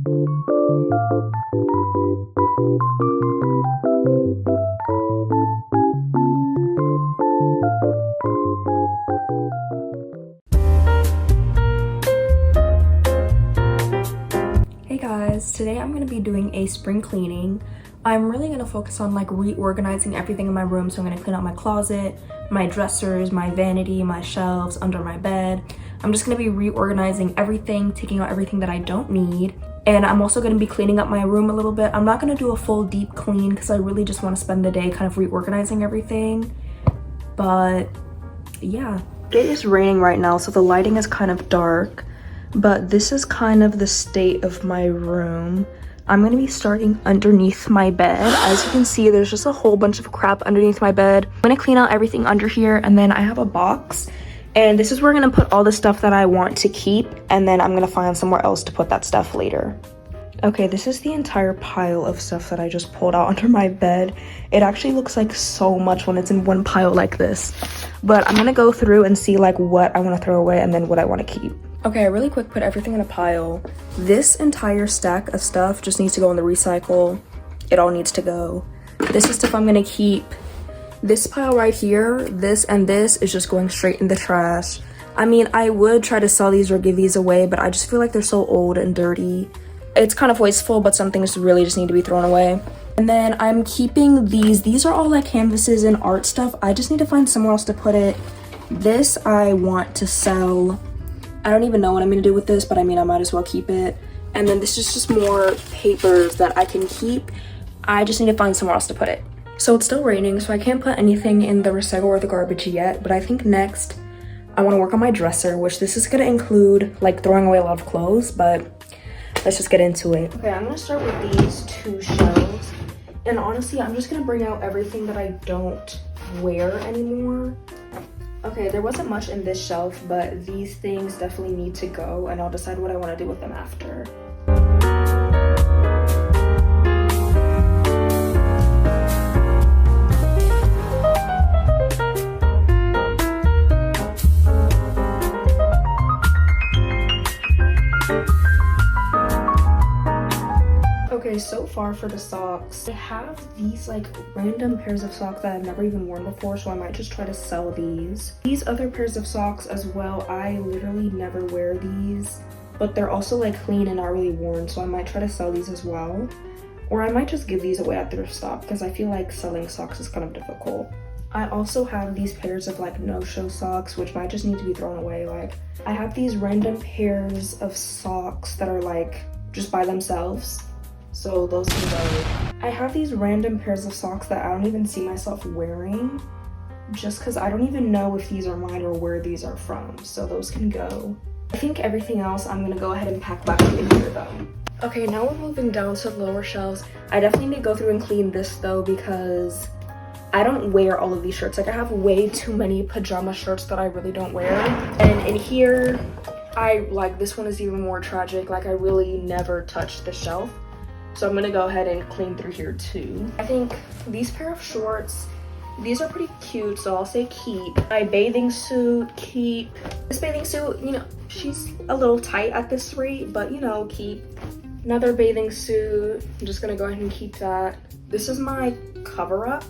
Hey guys, today I'm going to be doing a spring cleaning. I'm really going to focus on like reorganizing everything in my room. So I'm going to clean out my closet, my dressers, my vanity, my shelves, under my bed. I'm just going to be reorganizing everything, taking out everything that I don't need. And I'm also going to be cleaning up my room a little bit. I'm not going to do a full deep clean because I really just want to spend the day kind of reorganizing everything. But yeah, it is raining right now, so the lighting is kind of dark. But this is kind of the state of my room. I'm gonna be starting underneath my bed. As you can see, there's just a whole bunch of crap underneath my bed. I'm gonna clean out everything under here, and then I have a box. And this is where I'm gonna put all the stuff that I want to keep, and then I'm gonna find somewhere else to put that stuff later. Okay, this is the entire pile of stuff that I just pulled out under my bed. It actually looks like so much when it's in one pile like this. But I'm gonna go through and see like what I wanna throw away and then what I wanna keep. Okay, I really quick put everything in a pile. This entire stack of stuff just needs to go in the recycle. It all needs to go. This is stuff I'm gonna keep. This pile right here, this and this is just going straight in the trash. I mean, I would try to sell these or give these away, but I just feel like they're so old and dirty. It's kind of wasteful, but some things really just need to be thrown away. And then I'm keeping these. These are all like canvases and art stuff. I just need to find somewhere else to put it. This I want to sell. I don't even know what I'm gonna do with this, but I mean, I might as well keep it. And then this is just more papers that I can keep. I just need to find somewhere else to put it. So it's still raining, so I can't put anything in the recycle or the garbage yet, but I think next I wanna work on my dresser, which this is gonna include like throwing away a lot of clothes, but let's just get into it. Okay, I'm gonna start with these two shelves. And honestly, I'm just gonna bring out everything that I don't wear anymore. Okay, there wasn't much in this shelf, but these things definitely need to go, and I'll decide what I want to do with them after. Okay, so far for the socks, I have these like random pairs of socks that I've never even worn before, so I might just try to sell these. These other pairs of socks as well, I literally never wear these, but they're also like clean and not really worn, so I might try to sell these as well. Or I might just give these away at thrift stop because I feel like selling socks is kind of difficult. I also have these pairs of like no-show socks, which might just need to be thrown away. Like, I have these random pairs of socks that are like just by themselves. So those can go. I have these random pairs of socks that I don't even see myself wearing just because I don't even know if these are mine or where these are from. So those can go. I think everything else I'm gonna go ahead and pack back in here though. Okay, now we're moving down to the lower shelves. I definitely need to go through and clean this though because I don't wear all of these shirts. Like, I have way too many pajama shirts that I really don't wear. And in here, this one is even more tragic. Like, I really never touch the shelf. So I'm gonna go ahead and clean through here too. I think these pair of shorts, these are pretty cute, so I'll say keep. My bathing suit, keep. This bathing suit, you know, she's a little tight at this rate, but you know, keep. Another bathing suit, I'm just gonna go ahead and keep that. This is my cover up,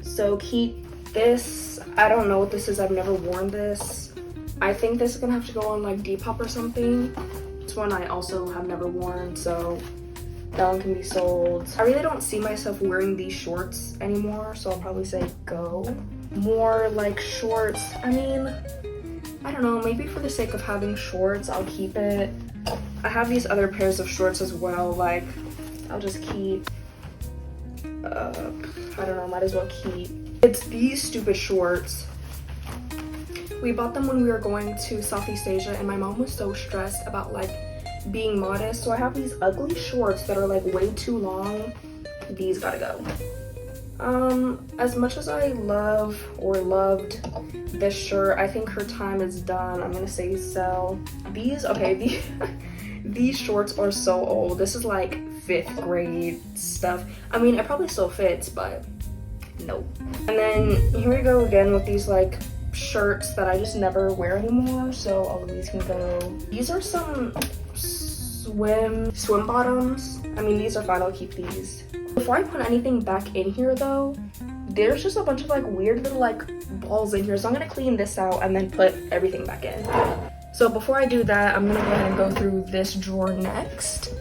so keep this. I don't know what this is, I've never worn this. I think this is gonna have to go on like Depop or something. This one I also have never worn, so that one can be sold. I really don't see myself wearing these shorts anymore, so I'll probably say go. More like shorts, I mean, I don't know, maybe for the sake of having shorts, I'll keep it. I have these other pairs of shorts as well, like, I'll just keep. I don't know, might as well keep. It's these stupid shorts. We bought them when we were going to Southeast Asia, and my mom was so stressed about like being modest, so I have these ugly shorts that are like way too long. These gotta go. As much as I love or loved this shirt, I think her time is done. I'm gonna say sell. These shorts are so old. This is like 5th grade stuff. I mean, it probably still fits, but nope. And then here we go again with these like shirts that I just never wear anymore, so all of these can go. These are some swim bottoms. I mean, these are fine, I'll keep these. Before I put anything back in here though, there's just a bunch of like weird little like balls in here. So I'm gonna clean this out and then put everything back in. So before I do that, I'm gonna go ahead and go through this drawer next.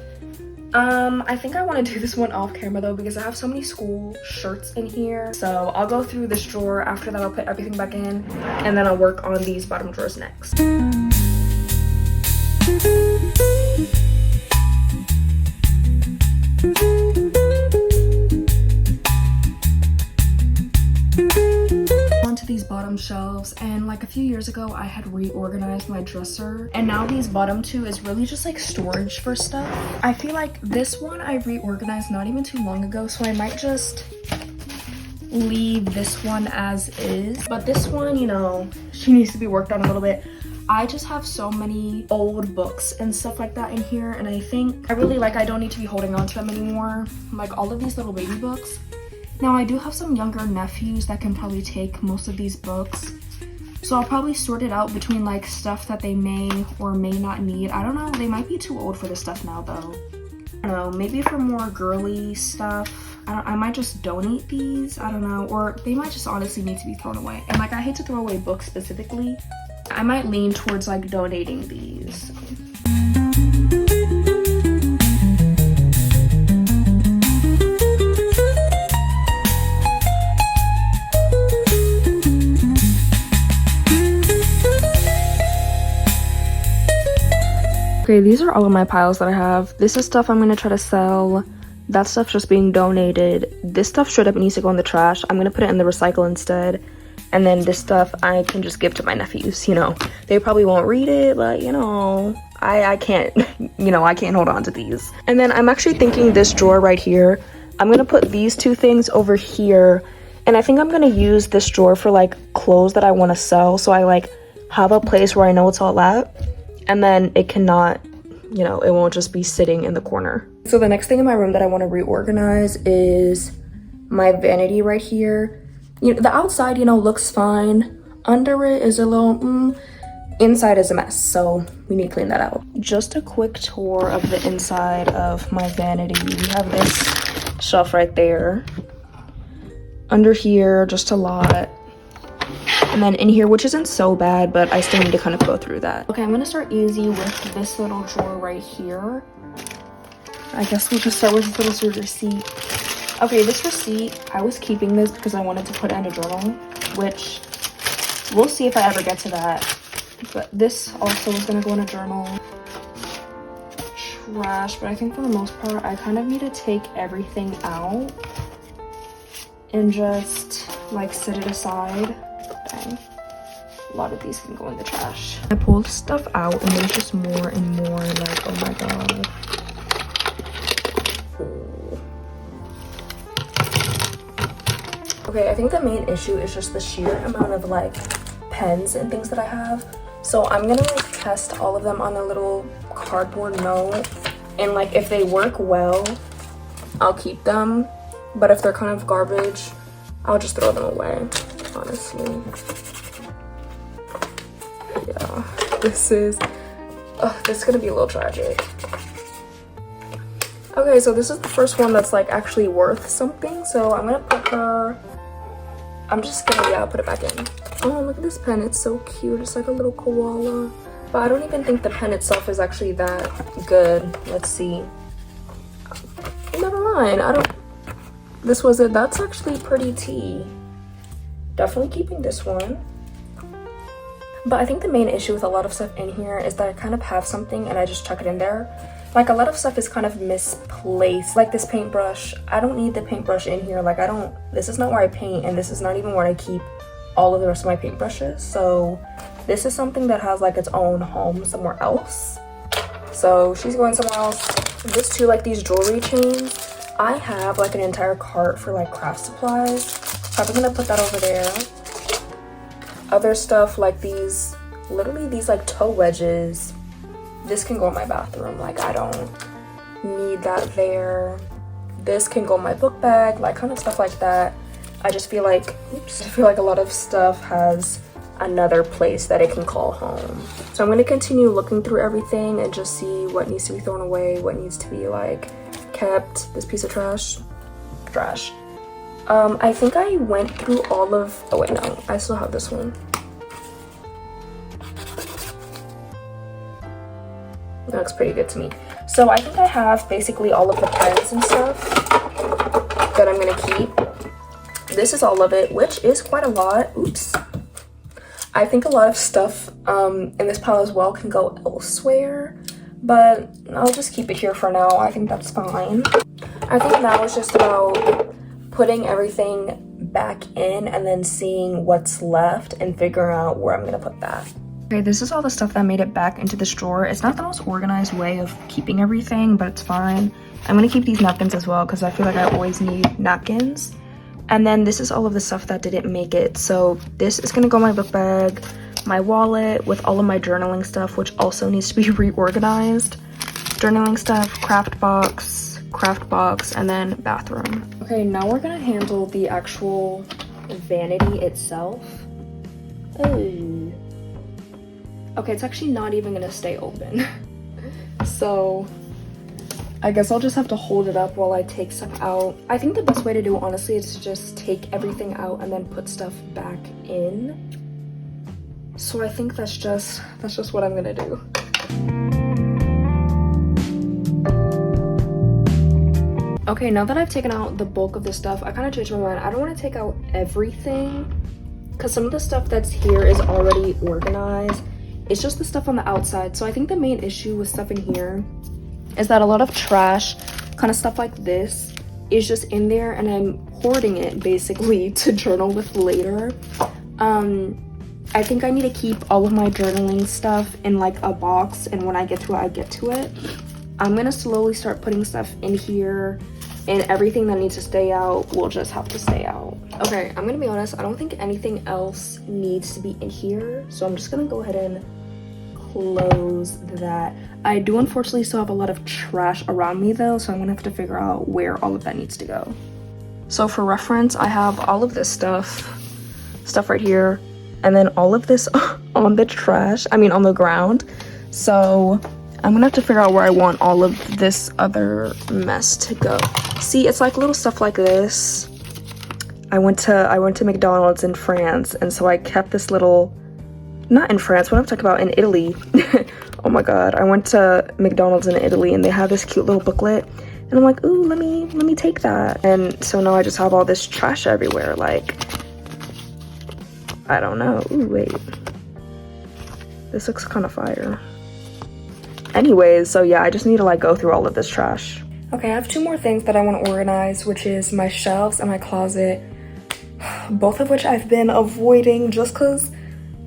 I think I want to do this one off camera though because I have so many school shirts in here. So I'll go through this drawer. After that, I'll put everything back in and then I'll work on these bottom drawers next. Onto these bottom shelves, and like a few years ago I had reorganized my dresser, and now these bottom two is really just like storage for stuff. I feel like this one I reorganized not even too long ago, so I might just leave this one as is. But this one, you know, she needs to be worked on a little bit. I just have so many old books and stuff like that in here, and I think I don't need to be holding on to them anymore. Like all of these little baby books. Now I do have some younger nephews that can probably take most of these books, so I'll probably sort it out between like stuff that they may or may not need. I don't know, they might be too old for this stuff now though. I don't know, maybe for more girly stuff, I might just donate these, I don't know, or they might just honestly need to be thrown away. And like I hate to throw away books specifically, I might lean towards like donating these. Okay, these are all of my piles that I have. This is stuff I'm gonna try to sell. That stuff's just being donated. This stuff straight up needs to go in the trash. I'm gonna put it in the recycle instead. And then this stuff I can just give to my nephews, you know. They probably won't read it, but you know, I can't, you know, I can't hold on to these. And then I'm actually thinking this drawer right here, I'm gonna put these two things over here. And I think I'm gonna use this drawer for like clothes that I wanna sell. So I like have a place where I know it's all at. And then it cannot, you know, it won't just be sitting in the corner. So the next thing in my room that I want to reorganize is my vanity right here. You know, the outside, you know, looks fine. Under it is a little, inside is a mess. So we need to clean that out. Just a quick tour of the inside of my vanity. We have this shelf right there. Under here, just a lot. And then in here, which isn't so bad, but I still need to kind of go through that. Okay, I'm gonna start easy with this little drawer right here. I guess we'll just start with this little receipt. Okay, this receipt, I was keeping this because I wanted to put it in a journal, which we'll see if I ever get to that. But this also is gonna go in a journal. Trash, but I think for the most part, I kind of need to take everything out and just like set it aside. Dang. A lot of these can go in the trash. I pulled stuff out and there's just more and more, like, oh my god. Okay, I think the main issue is just the sheer amount of like pens and things that I have. So I'm gonna like test all of them on a little cardboard note, and like if they work well, I'll keep them. But if they're kind of garbage, I'll just throw them away. Honestly, yeah, this is gonna be a little tragic. Okay, so this is the first one that's like actually worth something, so I'm gonna put her, I'm just gonna, yeah, put it back in. Oh, look at this pen, it's so cute. It's like a little koala, but I don't even think the pen itself is actually that good. Let's see. Never mind, this was it. That's actually pretty tea. Definitely keeping this one. But I think the main issue with a lot of stuff in here is that I kind of have something and I just chuck it in there. Like a lot of stuff is kind of misplaced. Like this paintbrush, I don't need the paintbrush in here. Like this is not where I paint, and this is not even where I keep all of the rest of my paintbrushes. So this is something that has like its own home somewhere else. So she's going somewhere else. This too, like these jewelry chains, I have like an entire cart for like craft supplies. I'm gonna put that over there. Other stuff like these, literally these like toe wedges. This can go in my bathroom. Like I don't need that there. This can go in my book bag, like kind of stuff like that. I just feel like, oops, I feel like a lot of stuff has another place that it can call home. So I'm going to continue looking through everything and just see what needs to be thrown away, what needs to be like kept. This piece of trash. I think I went through all of, oh wait, no, I still have this one. That looks pretty good to me. So I think I have basically all of the pens and stuff that I'm gonna keep. This is all of it, which is quite a lot. Oops. I think a lot of stuff in this pile as well can go elsewhere, but I'll just keep it here for now. I think that's fine. I think now it's just about putting everything back in and then seeing what's left and figuring out where I'm gonna put that. Okay, this is all the stuff that made it back into this drawer. It's not the most organized way of keeping everything, but it's fine. I'm gonna keep these napkins as well because I feel like I always need napkins. And then this is all of the stuff that didn't make it. So this is gonna go in my book bag, my wallet with all of my journaling stuff, which also needs to be reorganized. Journaling stuff, craft box, and then bathroom. Okay, now we're gonna handle the actual vanity itself. Oh. Okay, it's actually not even gonna stay open. So I guess I'll just have to hold it up while I take stuff out. I think the best way to do it, honestly, is to just take everything out and then put stuff back in. So I think that's just what I'm gonna do. Okay, now that I've taken out the bulk of the stuff, I kind of changed my mind. I don't want to take out everything because some of the stuff that's here is already organized. It's just the stuff on the outside. So I think the main issue with stuff in here is that a lot of trash, kind of stuff like this, is just in there and I'm hoarding it basically to journal with later. I think I need to keep all of my journaling stuff in like a box, and when I get to it, I get to it. I'm gonna slowly start putting stuff in here, and everything that needs to stay out will just have to stay out. Okay, I'm gonna be honest, I don't think anything else needs to be in here, so I'm just gonna go ahead and close that. I do unfortunately still have a lot of trash around me though, so I'm gonna have to figure out where all of that needs to go. So for reference, I have all of this stuff right here, and then all of this on the trash, on the ground. So I'm gonna have to figure out where I want all of this other mess to go. See, it's like little stuff like this. I went to McDonald's in France, and so I kept this little, not in France, what I'm talking about, in Italy. Oh my god, I went to McDonald's in Italy and they have this cute little booklet, and I'm like, ooh, let me take that. And so now I just have all this trash everywhere, like, I don't know. Ooh, wait, this looks kind of fire. Anyways, so yeah, I just need to like go through all of this trash. Okay, I have two more things that I want to organize, which is my shelves and my closet, both of which I've been avoiding just because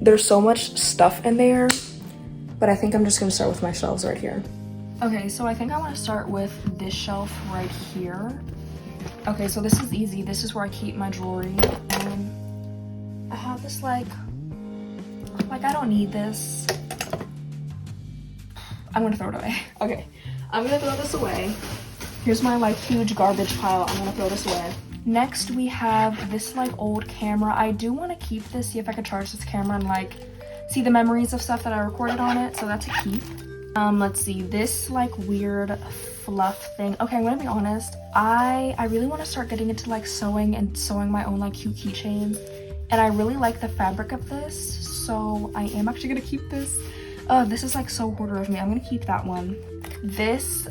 there's so much stuff in there. But I think I'm just gonna start with my shelves right here. Okay, so I think I want to start with this shelf right here. Okay, so this is easy. This is where I keep my jewelry. I have this like I don't need this. I'm gonna throw it away. Okay, I'm gonna throw this away. Here's my like huge garbage pile. I'm gonna throw this away. Next, we have this like old camera. I do want to keep this, see if I could charge this camera and like see the memories of stuff that I recorded on it. So that's a keep. Let's see, this like weird fluff thing. Okay, I'm gonna be honest. I really want to start getting into like sewing and sewing my own like cute keychains. And I really like the fabric of this, so I am actually gonna keep this. This is like so hoarder of me. I'm gonna keep that one. This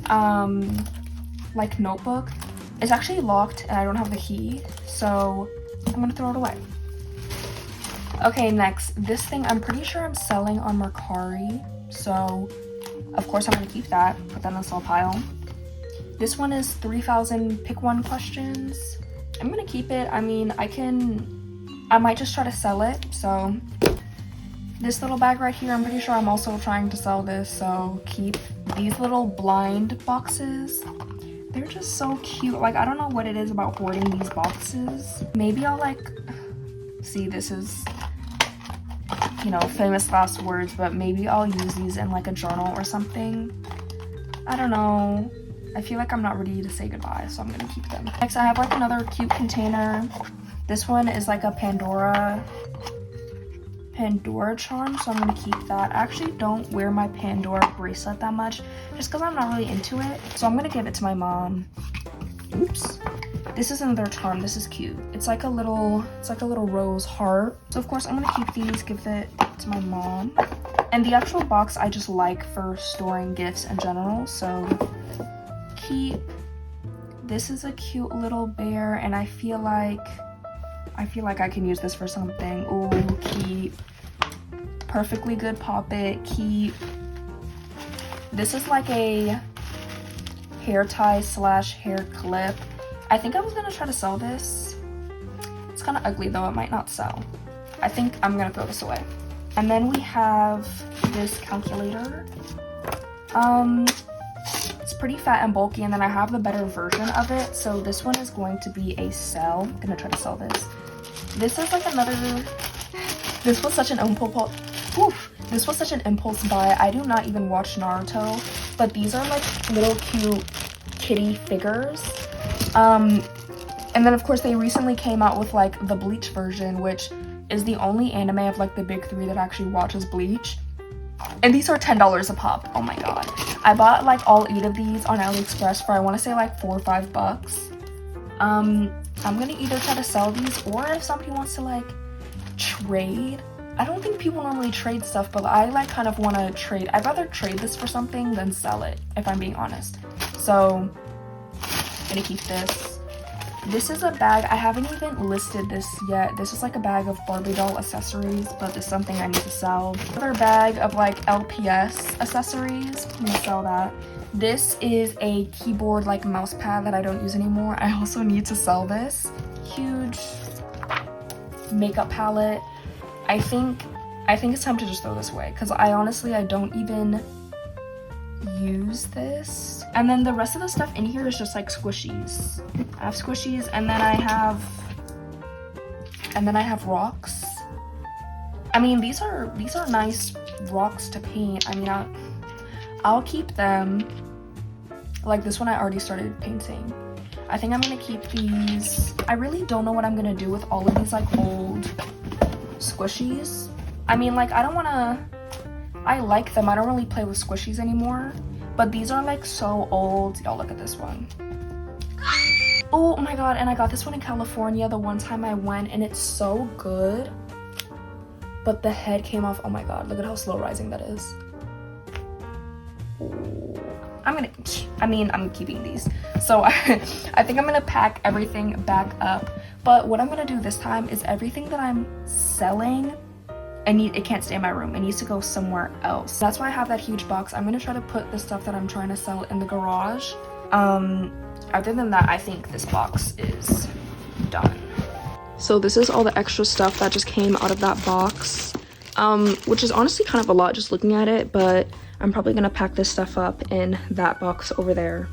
like notebook is actually locked and I don't have the key, so I'm gonna throw it away. Okay, next, this thing I'm pretty sure I'm selling on Mercari, so of course I'm gonna keep that, put that in the sell pile. This one is 3,000 pick one questions. I'm gonna keep it. I might just try to sell it. So this little bag right here, I'm pretty sure I'm also trying to sell this, so keep. These little blind boxes, they're just so cute. Like, I don't know what it is about hoarding these boxes. Maybe I'll like, see, this is, you know, famous last words, but maybe I'll use these in like a journal or something. I don't know. I feel like I'm not ready to say goodbye, so I'm gonna keep them. Next, I have like another cute container. This one is like a Pandora Pandora charm, so I'm gonna keep that. I actually don't wear my Pandora bracelet that much just because I'm not really into it, so I'm gonna give it to my mom. Oops. This is another charm. This is cute. It's like a little rose heart. So of course I'm gonna keep these, give it to my mom. And the actual box I just like for storing gifts in general, so keep. This is a cute little bear, and I feel like I can use this for something. Ooh, keep. Perfectly good pop it, keep. This is like a hair tie slash hair clip. I think I was gonna try to sell this. It's kind of ugly though, it might not sell. I think I'm gonna throw this away. And then we have this calculator. It's pretty fat and bulky, and then I have the better version of it. So this one is going to be a sell. I'm gonna try to sell this. This is like another, this was such an impulse, this was such an impulse buy. I do not even watch Naruto, but these are like little cute kitty figures. And then of course they recently came out with like the Bleach version, which is the only anime of like the big three that actually watches Bleach. And these are $10 a pop. Oh my god. I bought like all 8 of these on AliExpress for I want to say like $4 or $5. I'm gonna either try to sell these, or if somebody wants to like trade. I don't think people normally trade stuff, but I like kind of want to trade. I'd rather trade this for something than sell it, if I'm being honest. So I'm gonna keep this. This is a bag. I haven't even listed this yet. This is like a bag of Barbie doll accessories, but this is something I need to sell. Another bag of like LPS accessories. I'm gonna sell that. This is a keyboard like mouse pad that I don't use anymore. I also need to sell this. Huge makeup palette. I think it's time to just throw this away because I don't even use this. And then the rest of the stuff in here is just like squishies. I have squishies, and then I have rocks. I mean, these are nice rocks to paint. I mean, I'll keep them. Like this one I already started painting. I think I'm gonna keep these. I really don't know what I'm gonna do with all of these like old squishies. I mean, like I like them. I don't really play with squishies anymore, but these are like so old. Y'all look at this one. Oh my god, and I got this one in California the one time I went, and it's so good, but the head came off. Oh my god, look at how slow rising that is. Ooh. I'm keeping these. So I think I'm gonna pack everything back up, but what I'm gonna do this time is everything that I'm selling, it can't stay in my room. It needs to go somewhere else. That's why I have that huge box. I'm gonna try to put the stuff that I'm trying to sell in the garage. Other than that, I think this box is done. So this is all the extra stuff that just came out of that box, which is honestly kind of a lot just looking at it, but I'm probably gonna pack this stuff up in that box over there.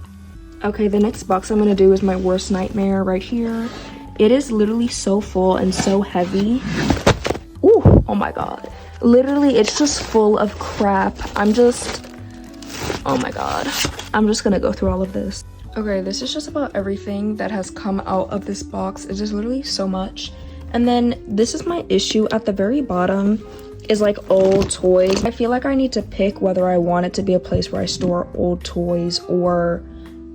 Okay, the next box I'm gonna do is my worst nightmare right here. It is literally so full and so heavy. Ooh, oh my god. Literally, it's just full of crap. Oh my god. I'm just gonna go through all of this. Okay, this is just about everything that has come out of this box. It's just literally so much. And then this is my issue at the very bottom is like old toys. I feel like I need to pick whether I want it to be a place where I store old toys or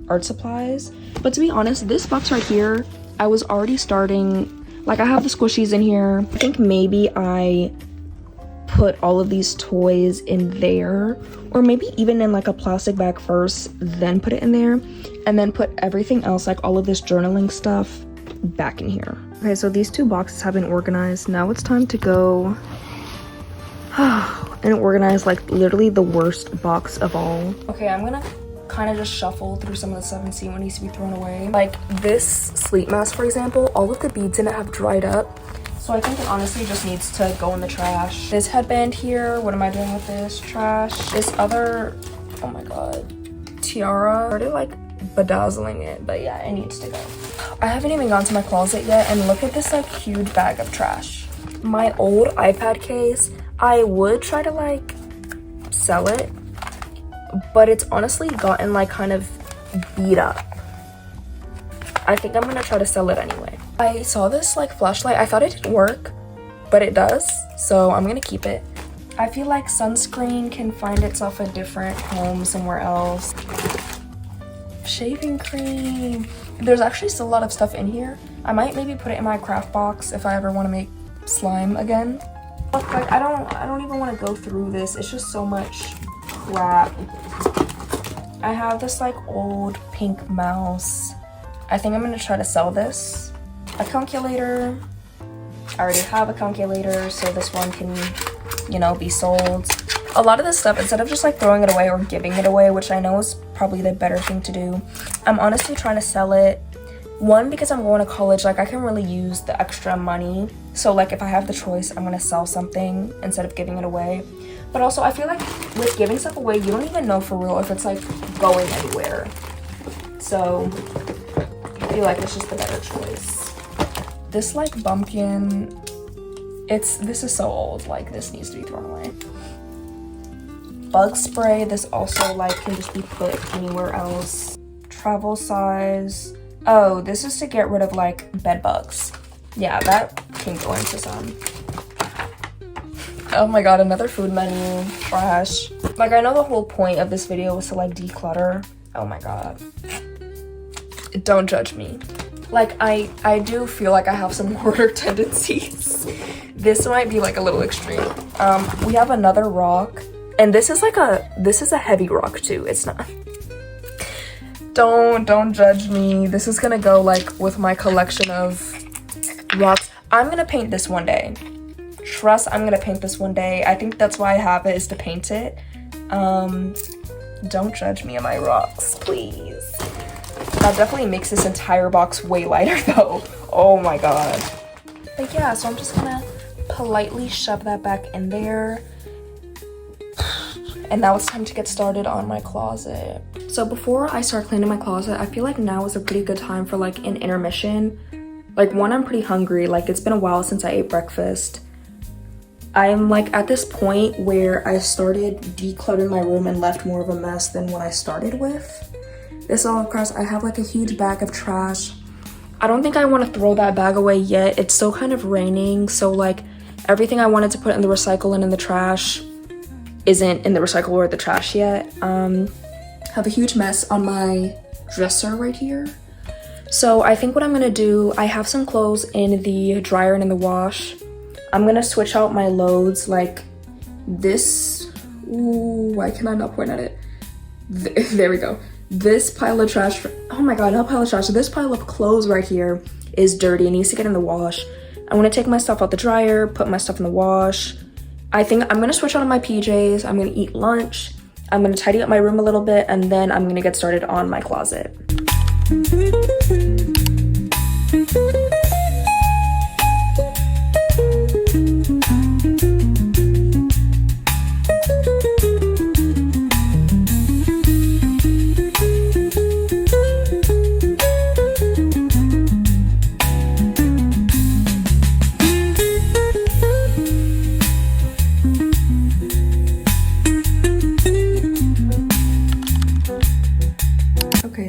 art supplies. But to be honest, this box right here, I was already starting, like I have the squishies in here. I think maybe I put all of these toys in there, or maybe even in like a plastic bag first, then put it in there, and then put everything else, like all of this journaling stuff, back in here. Okay, so these 2 boxes have been organized. Now it's time to go and organize like literally the worst box of all. Okay, I'm gonna kind of just shuffle through some of the stuff and see what needs to be thrown away. Like this sleep mask, for example, all of the beads in it have dried up. So I think it honestly just needs to go in the trash. This headband here, what am I doing with this? Trash. This other, oh my god, tiara. I started like bedazzling it, but yeah, it needs to go. I haven't even gone to my closet yet, and look at this like huge bag of trash. My old iPad case, I would try to like sell it, but it's honestly gotten like kind of beat up. I think I'm gonna try to sell it anyway. I saw this like flashlight. I thought it didn't work, but it does, so I'm gonna keep it. I feel like sunscreen can find itself a different home somewhere else. Shaving cream. There's actually still a lot of stuff in here. I might maybe put it in my craft box if I ever want to make slime again. Like I don't even want to go through this. It's just so much crap. I have this like old pink mouse. I think I'm gonna try to sell this. A calculator. I already have a calculator, so this one can, you know, be sold. A lot of this stuff, instead of just like throwing it away or giving it away, which I know is probably the better thing to do, I'm honestly trying to sell it. One, because I'm going to college, like I can really use the extra money. So like if I have the choice, I'm gonna sell something instead of giving it away. But also I feel like with giving stuff away, you don't even know for real if it's like going anywhere. So I feel like it's just the better choice. This like bumpkin, this is so old, like this needs to be thrown away. Bug spray, this also like can just be put anywhere else. Travel size. Oh, this is to get rid of like bed bugs. Yeah, that can go into some. Oh my god, another food menu. Trash. Like I know the whole point of this video was to like declutter. Oh my god. Don't judge me. Like I do feel like I have some hoarder tendencies. This might be like a little extreme. We have another rock, and this is a heavy rock too. It's not. Don't judge me. This is gonna go like with my collection of rocks. I'm gonna paint this one day. Trust, I'm gonna paint this one day. I think that's why I have it, is to paint it. Don't judge me on my rocks, please. That definitely makes this entire box way lighter though. Oh my god. But yeah, so I'm just gonna politely shove that back in there. And now it's time to get started on my closet. So before I start cleaning my closet, I feel like now is a pretty good time for like an intermission. Like one, I'm pretty hungry. Like it's been a while since I ate breakfast. I'm like at this point where I started decluttering my room and left more of a mess than what I started with. This all across, I have like a huge bag of trash. I don't think I want to throw that bag away yet. It's still kind of raining, so like everything I wanted to put in the recycle and in the trash isn't in the recycle or the trash yet. Have a huge mess on my dresser right here. So I think what I'm gonna do, I have some clothes in the dryer and in the wash. I'm gonna switch out my loads, like this. Ooh, why can I not point at it? There we go. This pile of trash, oh my god, not pile of trash. This pile of clothes right here is dirty. It needs to get in the wash. I'm gonna take my stuff out the dryer, put my stuff in the wash. I think I'm gonna switch out on my PJs. I'm gonna eat lunch. I'm gonna tidy up my room a little bit, and then I'm gonna get started on my closet.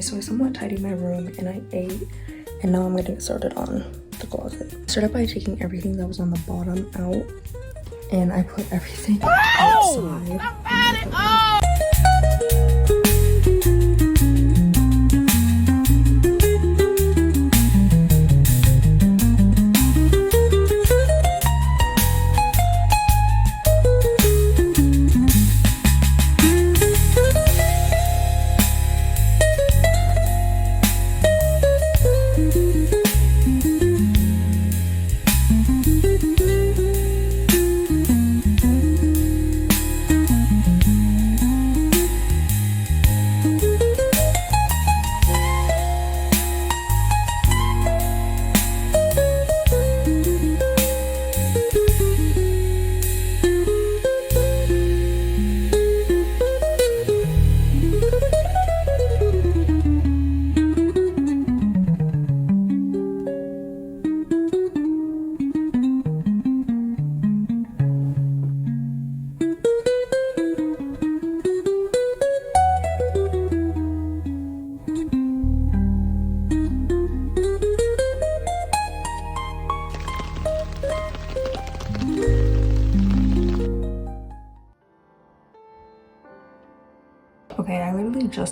So I somewhat tidied my room and I ate, and now I'm gonna get started on the closet. I started by taking everything that was on the bottom out, and I put everything outside.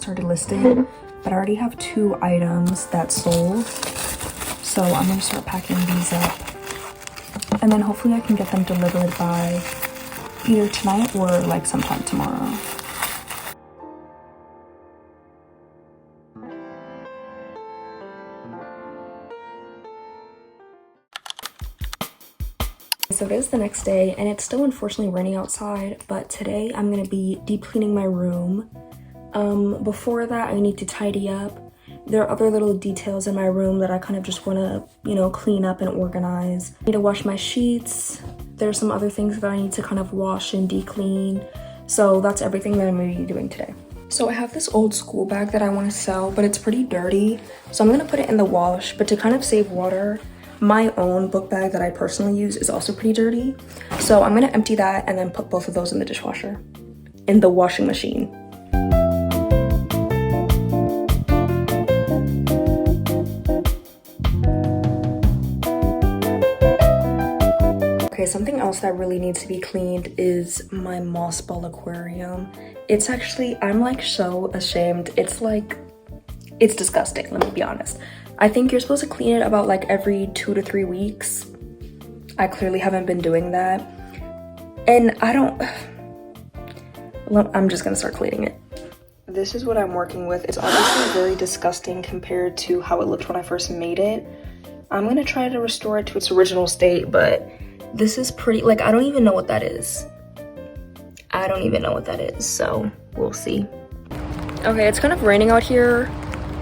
started listing, but I already have 2 items that sold. So I'm gonna start packing these up. And then hopefully I can get them delivered by either tonight or like sometime tomorrow. So it is the next day and it's still unfortunately raining outside, but today I'm gonna be deep cleaning my room. Before that I need to tidy up. There are other little details in my room that I kind of just want to, you know, clean up and organize. I need to wash my sheets. There's some other things that I need to kind of wash and de-clean. So that's everything that I'm going to be doing today. So I have this old school bag that I want to sell, but it's pretty dirty. So I'm going to put it in the wash, but to kind of save water, my own book bag that I personally use is also pretty dirty. So I'm going to empty that and then put both of those in the dishwasher, in the washing machine. Okay, something else that really needs to be cleaned is my moss ball aquarium. It's actually, I'm like so ashamed. It's disgusting, let me be honest. I think you're supposed to clean it about like every 2 to 3 weeks. I clearly haven't been doing that. And I'm just gonna start cleaning it. This is what I'm working with. It's obviously very disgusting compared to how it looked when I first made it. I'm gonna try to restore it to its original state, but this is pretty, like, I don't even know what that is. I don't even know what that is, so we'll see. Okay, it's kind of raining out here,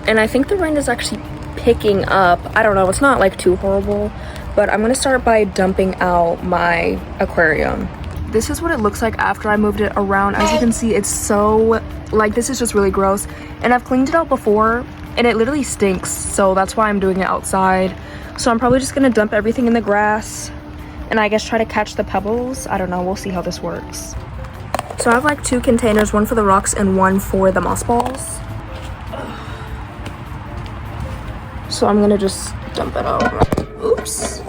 and I think the rain is actually picking up. I don't know, it's not like too horrible, but I'm gonna start by dumping out my aquarium. This is what it looks like after I moved it around. As you can see, it's so, like, this is just really gross. And I've cleaned it out before, and it literally stinks, so that's why I'm doing it outside. So I'm probably just gonna dump everything in the grass, and I guess try to catch the pebbles. I don't know, we'll see how this works. So I have like 2 containers, one for the rocks and one for the moss balls. So I'm gonna just dump it out. Oops.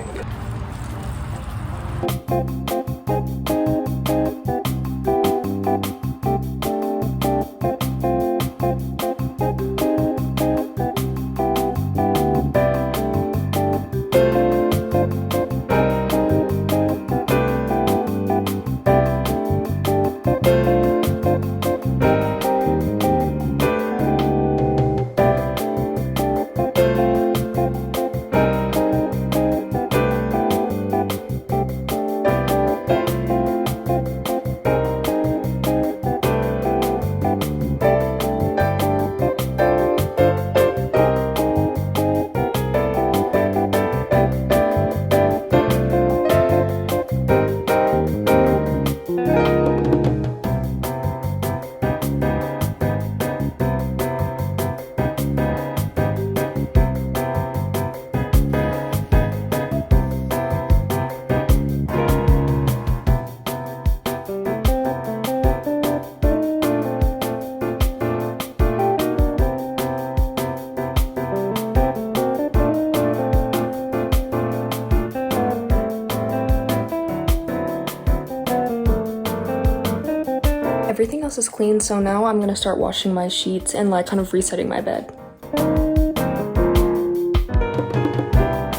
Everything else is clean, so now I'm gonna start washing my sheets and like kind of resetting my bed.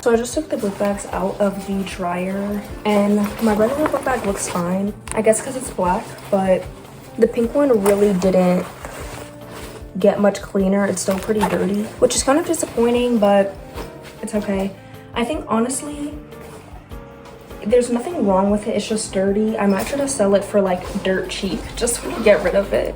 So I just took the book bags out of the dryer and my regular book bag looks fine. I guess because it's black, but the pink one really didn't get much cleaner. It's still pretty dirty, which is kind of disappointing, but it's okay. I think honestly, there's nothing wrong with it, it's just dirty. I might try to sell it for like dirt cheap just so we can get rid of it.